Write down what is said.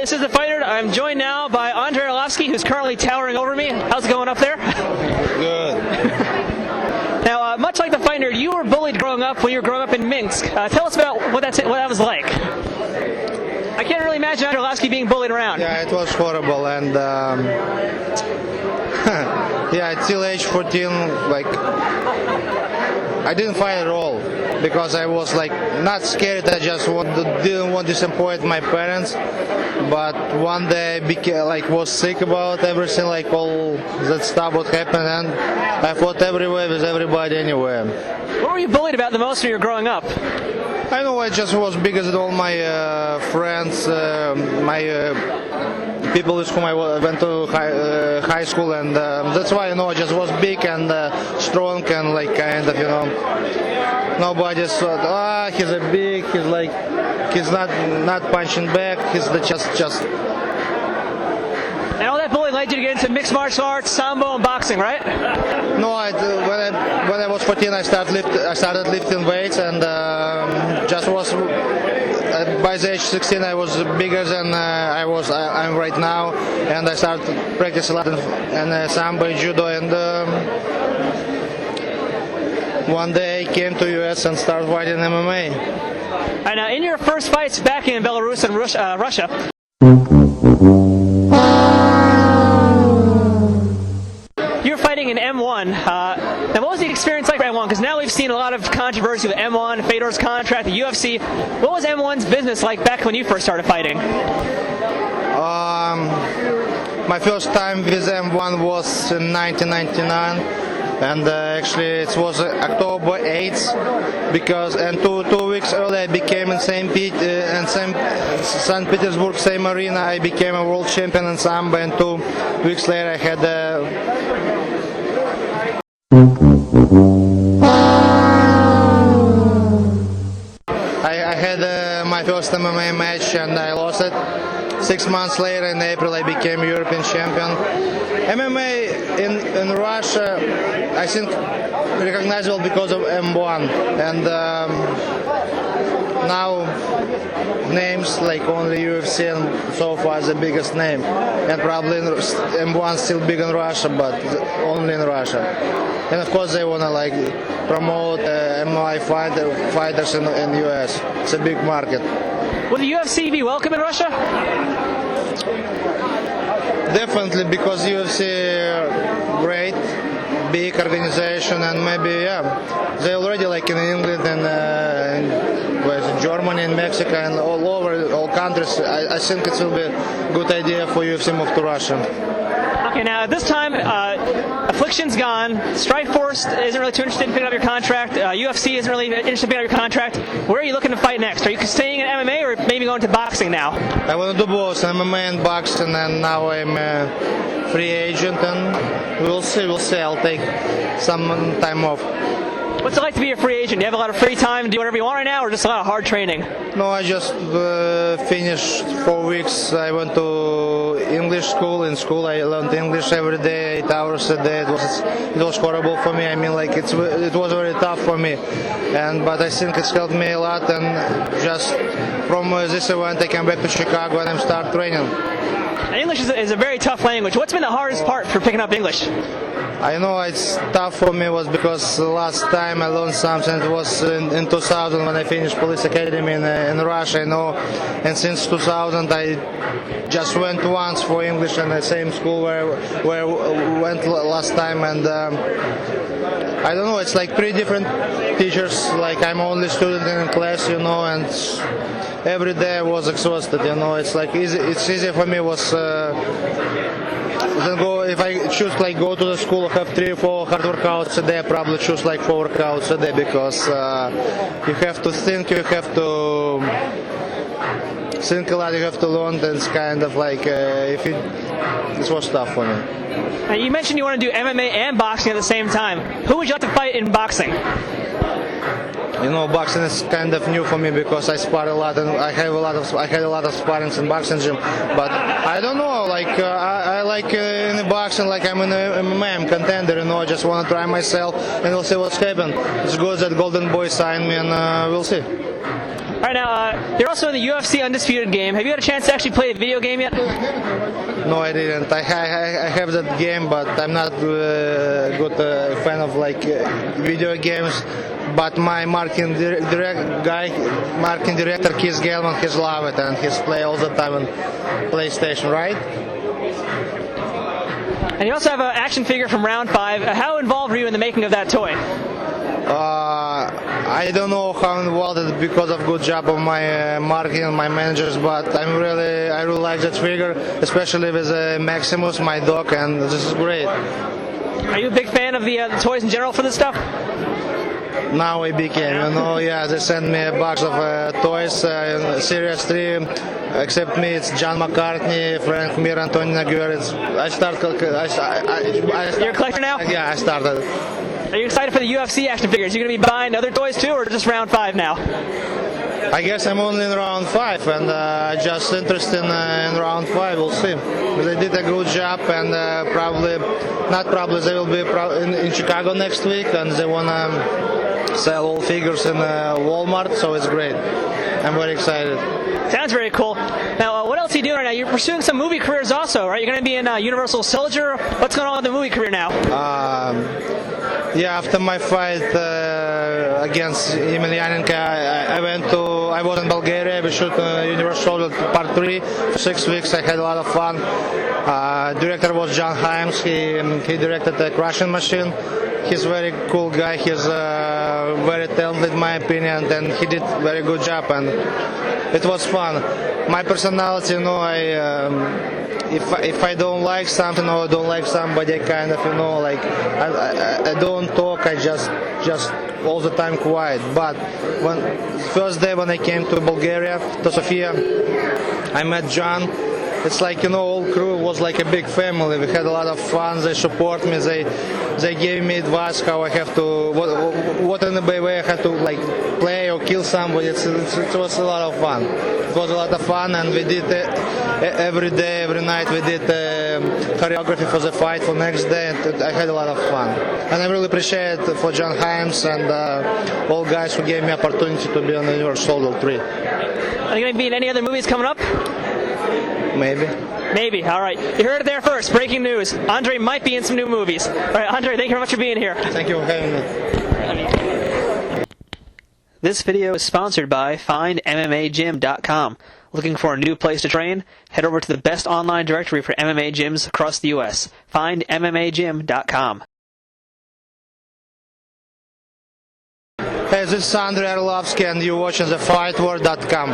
this is The Fighter. I'm joined now by Andrei Arlovski, who's currently towering over me. How's it going up there? Good. Now, much like The Fighter, you were bullied growing up when you were growing up in Minsk. Tell us about what that was like. I can't really imagine Andrei Arlovski being bullied around. Yeah, it was horrible, and yeah, till age 14, like, I didn't fight at all because I was like not scared. I just didn't want to disappoint my parents. But one day I was sick about everything, like all that stuff what happened, and I fought everywhere with everybody anywhere. What were you bullied about the most when you were growing up? I know I just was bigger than all my friends, people with whom I went to high school, and that's why I just was big and strong and like kind of nobody thought he's a big, he's not punching back, he's just. And all that bullying led you to get into mixed martial arts, sambo, and boxing, right? No, when I was 14, I started lifting weights, and just was by the age 16 I was bigger than I'm right now, and I started to practice a lot in sambo and judo, and one day I came to US and started fighting MMA. And in your first fights back in Belarus and Russia. You're fighting in M1. Now, what was the experience like for M1? Because now we've seen a lot of controversy with M1, Fedor's contract, the UFC. What was M1's business like back when you first started fighting? My first time with M1 was in 1999, and actually it was October 8th, because two weeks earlier I became in St. Petersburg, same arena, I became a world champion in Sambo, and 2 weeks later I had my first MMA match and I lost it. 6 months later, in April, I became European champion. MMA in Russia, I think, recognizable because of M1, and now names like only UFC and so far is the biggest name, and probably M1 still big in Russia, but only in Russia. And of course they wanna promote MMA fighters in US. It's a big market. Would the UFC be welcome in Russia? Definitely, because UFC great, big organization, and maybe they already in England and Germany and Mexico and all over all countries. I think it will be a good idea for UFC move to Russia. Okay, now at this time, Affliction's gone. Strikeforce isn't really too interested in picking up your contract. UFC isn't really interested in picking up your contract. Where are you looking to fight next? Are you staying in MMA or maybe going to boxing now? I want to do both, MMA and boxing, and now I'm a free agent, and we'll see. I'll take some time off. What's it like to be a free agent? Do you have a lot of free time to do whatever you want right now, or just a lot of hard training? No, I just finished 4 weeks. I went to English school. In school, I learned English every day, 8 hours a day. It was horrible for me. I mean, it was very tough for me, but I think it's helped me a lot. And just from this event, I came back to Chicago and I start training. English is a very tough language. What's been the hardest part for picking up English? I know it's tough for me was because the last time I learned something, it was in 2000 when I finished police academy in Russia, and since 2000 I just went once for English in the same school where I went last time, and I don't know, it's like 3 different teachers, I'm only student in class, and every day I was exhausted, it's easier for me was if I choose go to the school, have 3 or 4 hard workouts a day, I probably choose 4 workouts a day, because you have to think, you have to think a lot, you have to learn, and it's kind of this was tough for me. Now, you mentioned you want to do MMA and boxing at the same time. Who would you like to fight in boxing? Boxing is kind of new for me because I spar a lot, and I had a lot of sparrings in boxing gym. But I don't know, I like in the boxing, I'm in MMA, I'm contender, I just want to try myself, and we'll see what's happened. It's good that Golden Boy signed me, and we'll see. right, now you're also in the UFC Undisputed game. Have you had a chance to actually play a video game yet? No, I didn't. I have that game, but I'm not good fan of like video games. But my marketing director, Keith Gelman, he's love it and he's play all the time on PlayStation, right? And you also have an action figure from Round 5. How involved were you in the making of that toy? I don't know how involved it because of good job of my marketing and my managers, but I really like that figure, especially with Maximus, my dog, and this is great. Are you a big fan of the toys in general for this stuff? Now I became, yeah, they sent me a box of toys, Series 3, except me, it's John McCartney, Frank Mir, Antonio Nogueira. You're a collector now? Yeah, I started. Are you excited for the UFC action figures? Are you going to be buying other toys too, or just Round 5 now? I guess I'm only in Round 5, and just interested in Round 5, we'll see. But they did a good job, and they will be in Chicago next week, and they want to sell all figures in Walmart, so it's great. I'm very excited. Sounds very cool. Now, what else are you doing right now? You're pursuing some movie careers also, right? You're going to be in Universal Soldier. What's going on with the movie career now? Yeah, after my fight against Emelianenko, I was in Bulgaria. We shot Universal Soldier Part 3 for 6 weeks. I had a lot of fun. Director was John Himes. He directed The Crushing Machine. He's a very cool guy. He's very talented in my opinion, and he did a very good job, and it was fun. My personality, if I don't like something or don't like somebody, I kind of, like I don't talk. I just all the time quiet. But first day when I came to Bulgaria, to Sofia, I met John. It's like, whole crew was like a big family. We had a lot of fun. They support me. They gave me advice how I have to, what in the way I have to like play or kill somebody. It was a lot of fun. It was a lot of fun, and we did every day, every night. We did choreography for the fight for next day. And I had a lot of fun, and I really appreciate for John Himes and all guys who gave me opportunity to be on the Universal Soldier 3. Are you going to be in any other movies coming up? Maybe. Maybe. All right. You heard it there first. Breaking news. Andrei might be in some new movies. All right, Andrei, thank you very much for being here. Thank you for having me. This video is sponsored by FindMMAGym.com. Looking for a new place to train? Head over to the best online directory for MMA gyms across the U.S. FindMMAGym.com. Hey, this is Andrei Arlovski, and you're watching TheFightWar.com.